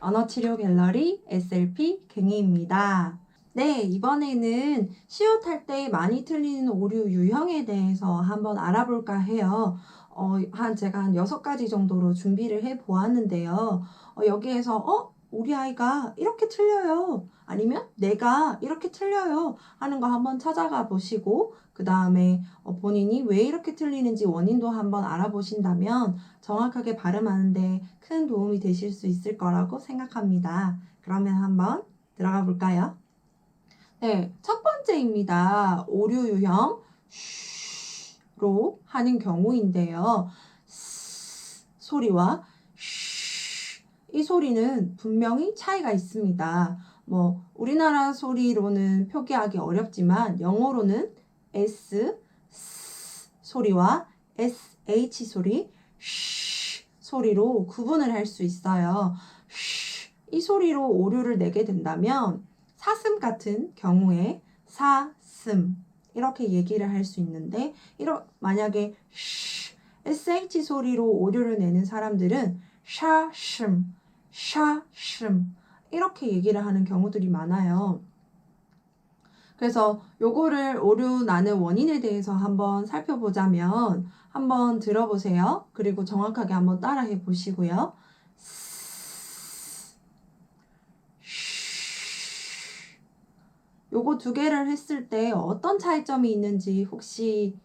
언어치료 갤러리 SLP 경희입니다. 네, 이번에는 시옷할 때 많이 틀리는 오류 유형에 대해서 한번 알아볼까 해요. 제가 한 6가지 정도로 준비를 해 보았는데요. 여기에서 우리 아이가 이렇게 틀려요. 아니면 내가 이렇게 틀려요. 하는 거 한번 찾아가 보시고 그 다음에 본인이 왜 이렇게 틀리는지 원인도 한번 알아보신다면 정확하게 발음하는데 큰 도움이 되실 수 있을 거라고 생각합니다. 그러면 한번 들어가 볼까요? 네, 첫 번째입니다. 오류 유형 로 하는 경우인데요. 소리와 이 소리는 분명히 차이가 있습니다. 우리나라 소리로는 표기하기 어렵지만 영어로는 S 소리와 SH 소리 소리로 구분을 할 수 있어요. 이 소리로 오류를 내게 된다면 사슴 같은 경우에 사슴 이렇게 얘기를 할 수 있는데 만약에 SH 소리로 오류를 내는 사람들은 샤심 이렇게 얘기를 하는 경우들이 많아요. 그래서 요거를 오류 나는 원인에 대해서 한번 살펴보자면 한번 들어보세요. 그리고 정확하게 한번 따라해 보시고요. 요거 두 개를 했을 때 어떤 차이점이 있는지 혹시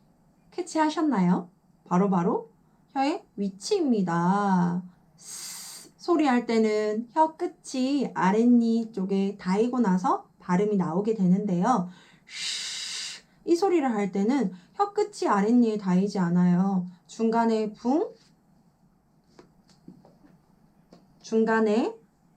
캐치하셨나요? 바로 혀의 위치입니다. 소리 할 때는 혀 끝이 아랫니 쪽에 닿이고 나서 발음이 나오게 되는데요. 이 소리를 할 때는 혀 끝이 아랫니에 닿이지 않아요. 중간에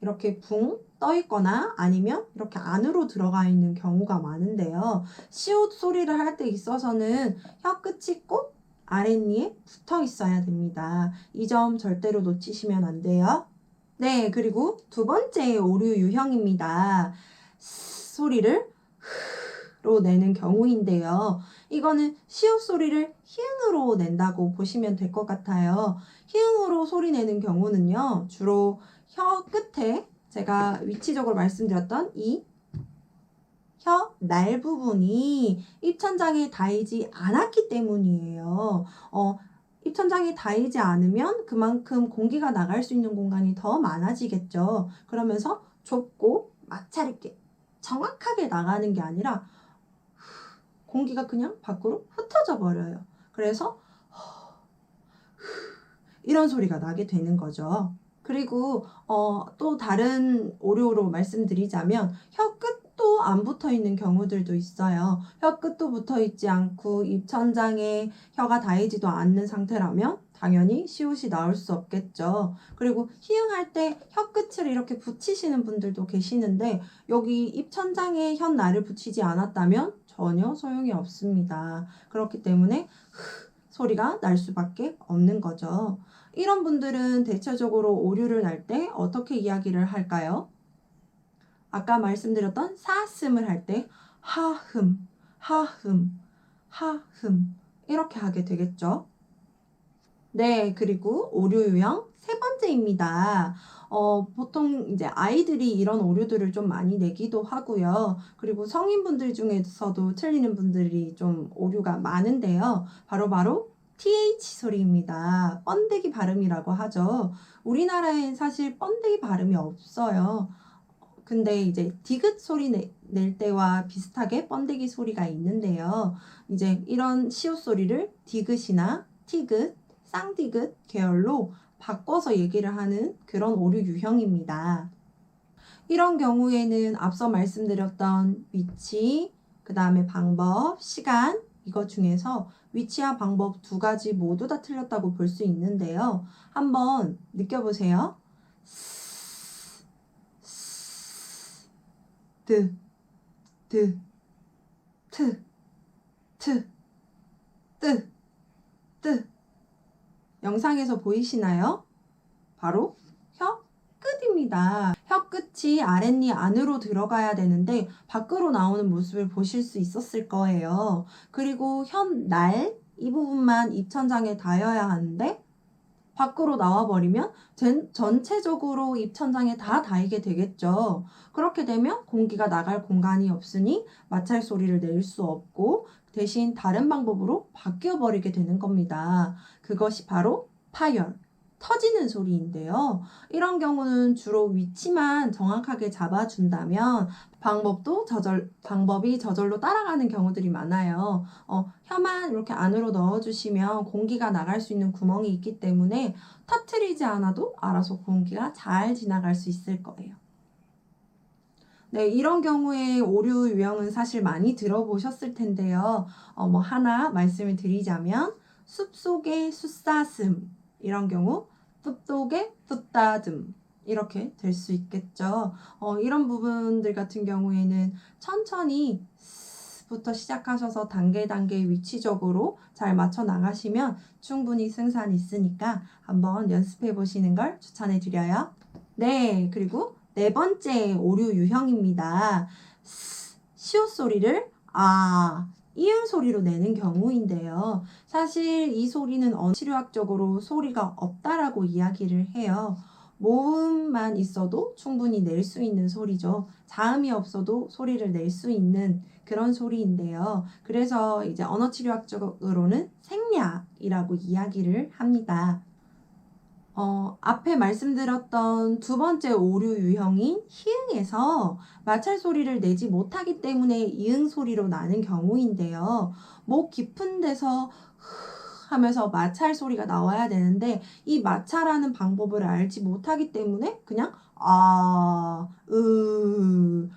이렇게 붕 떠 있거나 아니면 이렇게 안으로 들어가 있는 경우가 많은데요. 시옷 소리를 할 때 있어서는 혀 끝이 꼭 아랫니에 붙어 있어야 됩니다. 이 점 절대로 놓치시면 안 돼요. 네, 그리고 두 번째 오류 유형입니다. 소리를 로 내는 경우인데요. 이거는 시옷 소리를 히읗으로 낸다고 보시면 될 것 같아요. 히읗으로 소리 내는 경우는요. 주로 혀 끝에 제가 위치적으로 말씀드렸던 이 혀 날 부분이 입천장에 닿이지 않았기 때문이에요. 입천장에 닿이지 않으면 그만큼 공기가 나갈 수 있는 공간이 더 많아지겠죠. 그러면서 좁고 마찰있게 정확하게 나가는 게 아니라 공기가 그냥 밖으로 흩어져 버려요. 그래서 이런 소리가 나게 되는 거죠. 그리고 또 다른 오류로 말씀드리자면 혀 끝도 안 붙어 있는 경우들도 있어요. 혀 끝도 붙어 있지 않고 입천장에 혀가 닿이지도 않는 상태라면 당연히 시옷이 나올 수 없겠죠. 그리고 히읗할 때 혀 끝을 이렇게 붙이시는 분들도 계시는데 여기 입천장에 혀날을 붙이지 않았다면 전혀 소용이 없습니다. 그렇기 때문에 소리가 날 수밖에 없는 거죠. 이런 분들은 대체적으로 오류를 낼 때 어떻게 이야기를 할까요? 아까 말씀드렸던 사슴을 할 때 하흠 이렇게 하게 되겠죠. 네, 그리고 오류 유형 세 번째입니다. 보통 이제 아이들이 이런 오류들을 좀 많이 내기도 하고요. 그리고 성인분들 중에서도 틀리는 분들이 좀 오류가 많은데요. 바로 TH 소리입니다. 번데기 발음이라고 하죠. 우리나라엔 사실 번데기 발음이 없어요. 근데 이제 디귿 소리 낼 때와 비슷하게 번데기 소리가 있는데요. 이제 이런 시옷 소리를 디귿이나 티귿, 쌍디귿 계열로 바꿔서 얘기를 하는 그런 오류 유형입니다. 이런 경우에는 앞서 말씀드렸던 위치, 그 다음에 방법, 시간 이것 중에서 위치와 방법 두 가지 모두 다 틀렸다고 볼 수 있는데요. 한번 느껴보세요. 드, 드, 트, 트, 뜨, 뜨. 영상에서 보이시나요? 바로 혀 끝입니다. 혀 끝이 아랫니 안으로 들어가야 되는데 밖으로 나오는 모습을 보실 수 있었을 거예요. 그리고 혀 날 이 부분만 입천장에 닿아야 하는데 밖으로 나와버리면 전체적으로 입천장에 다 닿이게 되겠죠. 그렇게 되면 공기가 나갈 공간이 없으니 마찰 소리를 낼 수 없고 대신 다른 방법으로 바뀌어 버리게 되는 겁니다. 그것이 바로 파열, 터지는 소리인데요. 이런 경우는 주로 위치만 정확하게 잡아준다면 방법이 저절로 따라가는 경우들이 많아요. 혀만 이렇게 안으로 넣어주시면 공기가 나갈 수 있는 구멍이 있기 때문에 터트리지 않아도 알아서 공기가 잘 지나갈 수 있을 거예요. 네, 이런 경우에 오류 유형은 사실 많이 들어보셨을 텐데요. 하나 말씀을 드리자면 숲속의 숫사슴 이런 경우 숲속의 숫다듬 이렇게 될 수 있겠죠. 이런 부분들 같은 경우에는 천천히 부터 시작하셔서 단계 위치적으로 잘 맞춰 나가시면 충분히 승산이 있으니까 한번 연습해 보시는 걸 추천해 드려요. 네, 그리고 네 번째 오류 유형입니다. 시옷 소리를 이응 소리로 내는 경우인데요. 사실 이 소리는 치료학적으로 소리가 없다라고 이야기를 해요. 모음만 있어도 충분히 낼 수 있는 소리죠. 자음이 없어도 소리를 낼 수 있는 그런 소리인데요. 그래서 이제 언어치료학적으로는 생략이라고 이야기를 합니다. 앞에 말씀드렸던 두 번째 오류 유형인 히응에서 마찰 소리를 내지 못하기 때문에 이응 소리로 나는 경우인데요. 목 깊은 데서 하면서 마찰 소리가 나와야 되는데 이 마찰하는 방법을 알지 못하기 때문에 그냥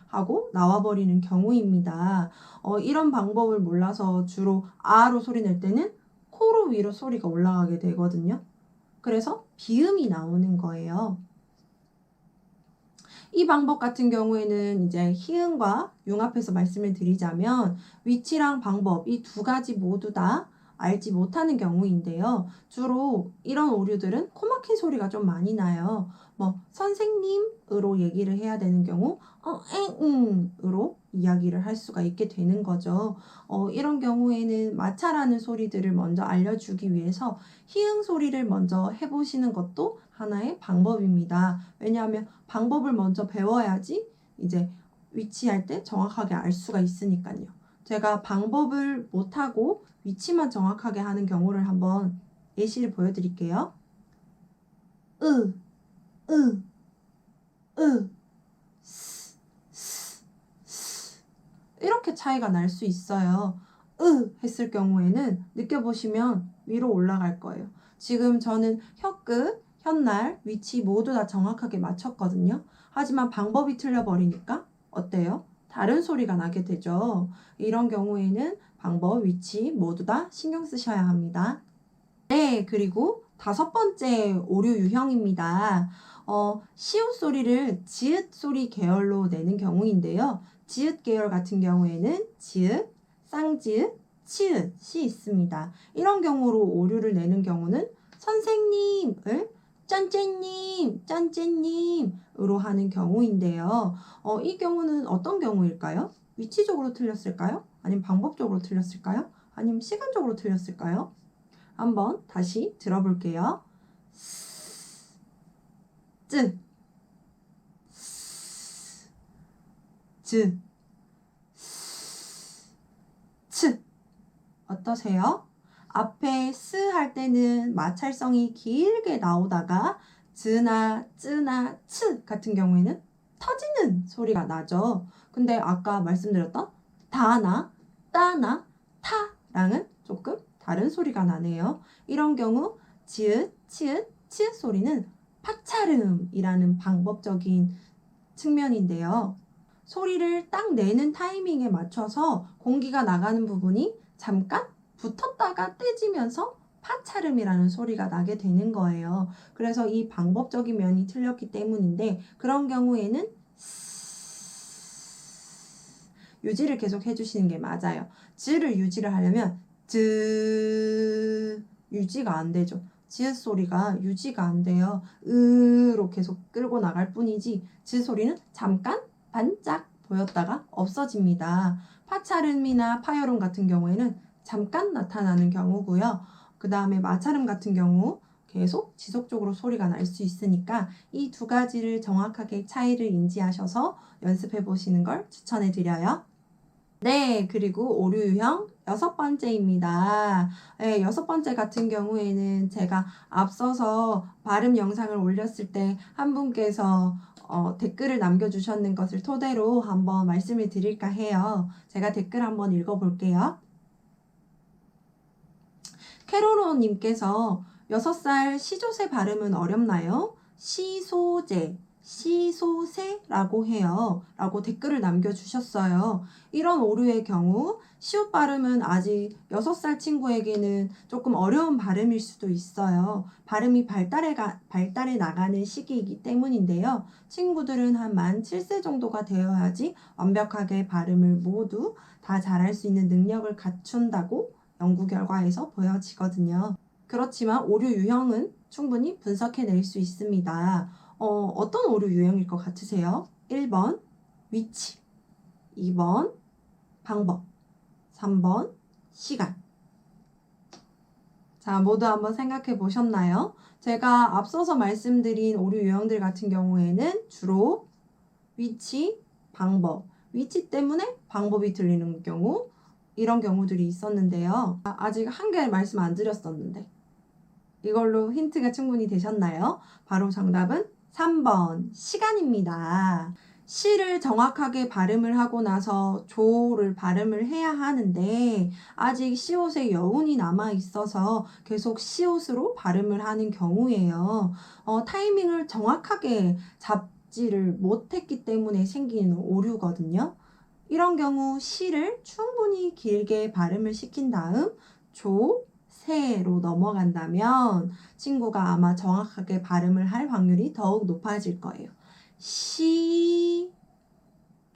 하고 나와버리는 경우입니다. 이런 방법을 몰라서 주로 아로 소리 낼 때는 코로 위로 소리가 올라가게 되거든요. 그래서 비음이 나오는 거예요. 이 방법 같은 경우에는 이제 히읗과 융합해서 말씀을 드리자면 위치랑 방법 이 두 가지 모두 다 알지 못하는 경우인데요. 주로 이런 오류들은 코막힌 소리가 좀 많이 나요. 선생님으로 얘기를 해야 되는 경우 으로 이야기를 할 수가 있게 되는 거죠. 이런 경우에는 마찰하는 소리들을 먼저 알려주기 위해서 히읗 소리를 먼저 해보시는 것도 하나의 방법입니다. 왜냐하면 방법을 먼저 배워야지 이제 위치할 때 정확하게 알 수가 있으니까요. 제가 방법을 못하고 위치만 정확하게 하는 경우를 한번 예시를 보여드릴게요. 이렇게 차이가 날 수 있어요. 했을 경우에는 느껴보시면 위로 올라갈 거예요. 지금 저는 혀끝, 혓날, 위치 모두 다 정확하게 맞췄거든요. 하지만 방법이 틀려버리니까 어때요? 다른 소리가 나게 되죠. 이런 경우에는 방법, 위치 모두 다 신경 쓰셔야 합니다. 네, 그리고 다섯 번째 오류 유형입니다. 시옷 소리를 지읒 소리 계열로 내는 경우인데요. 지읒 계열 같은 경우에는 지읒, 쌍지읒, 치읒이 있습니다. 이런 경우로 오류를 내는 경우는 선생님을 짠째님으로 하는 경우인데요. 이 경우는 어떤 경우일까요? 위치적으로 틀렸을까요? 아니면 방법적으로 틀렸을까요? 아니면 시간적으로 틀렸을까요? 한번 다시 들어볼게요. 쯔, 즈, 츠. 어떠세요? 앞에 스 할 때는 마찰성이 길게 나오다가 즈나 쯔나 츠 같은 경우에는 터지는 소리가 나죠. 근데 아까 말씀드렸던 다나 따나 타랑은 조금 다른 소리가 나네요. 이런 경우 지읒, 치읒, 치읒 소리는 파차름이라는 방법적인 측면인데요. 소리를 딱 내는 타이밍에 맞춰서 공기가 나가는 부분이 잠깐 붙었다가 떼지면서 파차름이라는 소리가 나게 되는 거예요. 그래서 이 방법적인 면이 틀렸기 때문인데 그런 경우에는 유지를 계속 해주시는 게 맞아요. 즈를 유지를 하려면 즈 유지가 안 되죠. 지읒 소리가 유지가 안 돼요. 으로 계속 끌고 나갈 뿐이지 즈 소리는 잠깐 반짝 보였다가 없어집니다. 파차름이나 파열음 같은 경우에는 잠깐 나타나는 경우고요. 그 다음에 마찰음 같은 경우 계속 지속적으로 소리가 날 수 있으니까 이 두 가지를 정확하게 차이를 인지하셔서 연습해 보시는 걸 추천해 드려요. 네, 그리고 오류 유형 6번째입니다. 네, 6번째 같은 경우에는 제가 앞서서 발음 영상을 올렸을 때 한 분께서 댓글을 남겨주셨는 것을 토대로 한번 말씀을 드릴까 해요. 제가 댓글 한번 읽어볼게요. 캐로로님께서 6살 시조새 발음은 어렵나요? 시소제, 시소세라고 해요. 라고 댓글을 남겨주셨어요. 이런 오류의 경우 시옷 발음은 아직 6살 친구에게는 조금 어려운 발음일 수도 있어요. 발음이 발달해 나가는 시기이기 때문인데요. 친구들은 한 만 7세 정도가 되어야지 완벽하게 발음을 모두 다 잘할 수 있는 능력을 갖춘다고 연구 결과에서 보여지거든요. 그렇지만 오류 유형은 충분히 분석해낼 수 있습니다. 어떤 오류 유형일 것 같으세요? 1번 위치, 2번 방법, 3번 시간. 자, 모두 한번 생각해 보셨나요? 제가 앞서서 말씀드린 오류 유형들 같은 경우에는 주로 위치, 방법, 위치 때문에 방법이 들리는 경우, 이런 경우들이 있었는데요. 아직 한 개 말씀 안 드렸었는데 이걸로 힌트가 충분히 되셨나요? 바로 정답은 3번 시간입니다. 시를 정확하게 발음을 하고 나서 조를 발음을 해야 하는데 아직 시옷에 여운이 남아 있어서 계속 시옷으로 발음을 하는 경우예요. 타이밍을 정확하게 잡지를 못했기 때문에 생기는 오류거든요. 이런 경우 시를 충분히 길게 발음을 시킨 다음 조, 세로 넘어간다면 친구가 아마 정확하게 발음을 할 확률이 더욱 높아질 거예요. 시,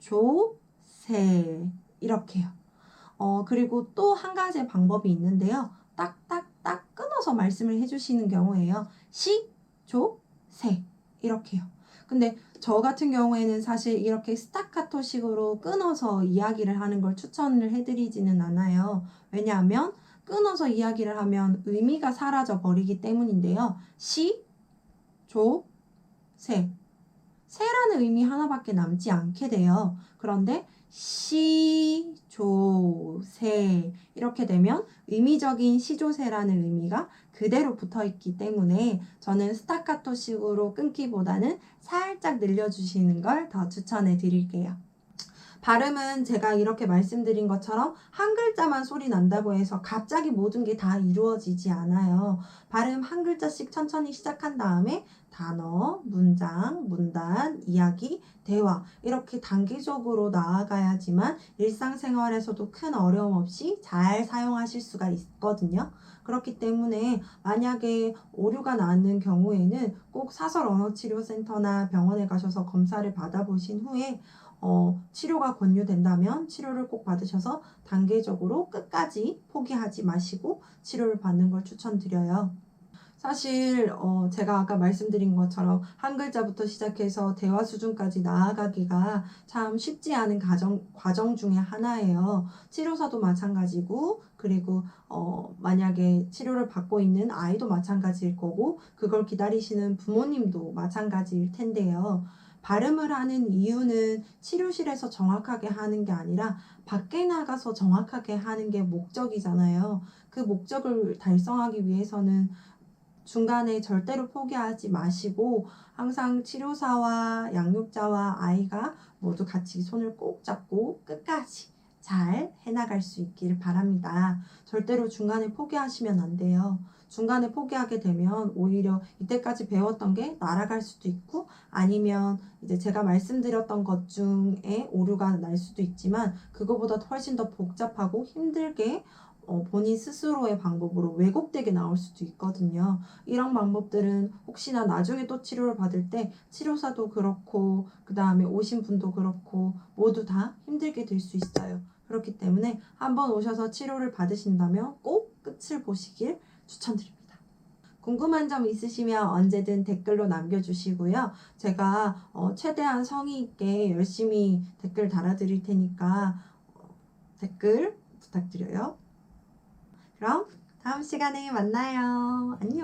조, 세 이렇게요. 그리고 또 한 가지 방법이 있는데요. 딱딱딱 끊어서 말씀을 해주시는 경우에요. 시, 조, 세 이렇게요. 근데 저 같은 경우에는 사실 이렇게 스타카토 식으로 끊어서 이야기를 하는 걸 추천을 해드리지는 않아요. 왜냐하면 끊어서 이야기를 하면 의미가 사라져 버리기 때문인데요. 시, 조, 세. 세라는 의미 하나밖에 남지 않게 돼요. 그런데 시, 조, 세 이렇게 되면 의미적인 시조세라는 의미가 그대로 붙어 있기 때문에 저는 스타카토 식으로 끊기보다는 살짝 늘려주시는 걸 더 추천해 드릴게요. 발음은 제가 이렇게 말씀드린 것처럼 한 글자만 소리 난다고 해서 갑자기 모든 게 다 이루어지지 않아요. 발음 한 글자씩 천천히 시작한 다음에 단어, 문장, 문단, 이야기, 대화 이렇게 단계적으로 나아가야지만 일상생활에서도 큰 어려움 없이 잘 사용하실 수가 있거든요. 그렇기 때문에 만약에 오류가 나는 경우에는 꼭 사설언어치료센터나 병원에 가셔서 검사를 받아보신 후에 치료가 권유된다면 치료를 꼭 받으셔서 단계적으로 끝까지 포기하지 마시고 치료를 받는 걸 추천드려요. 사실 제가 아까 말씀드린 것처럼 한 글자부터 시작해서 대화 수준까지 나아가기가 참 쉽지 않은 과정 중에 하나예요. 치료사도 마찬가지고 그리고 만약에 치료를 받고 있는 아이도 마찬가지일 거고 그걸 기다리시는 부모님도 마찬가지일 텐데요. 발음을 하는 이유는 치료실에서 정확하게 하는 게 아니라 밖에 나가서 정확하게 하는 게 목적이잖아요. 그 목적을 달성하기 위해서는 중간에 절대로 포기하지 마시고 항상 치료사와 양육자와 아이가 모두 같이 손을 꼭 잡고 끝까지 잘 해나갈 수 있기를 바랍니다. 절대로 중간에 포기하시면 안 돼요. 중간에 포기하게 되면 오히려 이때까지 배웠던 게 날아갈 수도 있고 아니면 이제 제가 말씀드렸던 것 중에 오류가 날 수도 있지만 그거보다 훨씬 더 복잡하고 힘들게 본인 스스로의 방법으로 왜곡되게 나올 수도 있거든요. 이런 방법들은 혹시나 나중에 또 치료를 받을 때 치료사도 그렇고 그 다음에 오신 분도 그렇고 모두 다 힘들게 될 수 있어요. 그렇기 때문에 한번 오셔서 치료를 받으신다면 꼭 끝을 보시길 추천드립니다. 궁금한 점 있으시면 언제든 댓글로 남겨주시고요. 제가 최대한 성의 있게 열심히 댓글 달아드릴 테니까 댓글 부탁드려요. 그럼 다음 시간에 만나요. 안녕.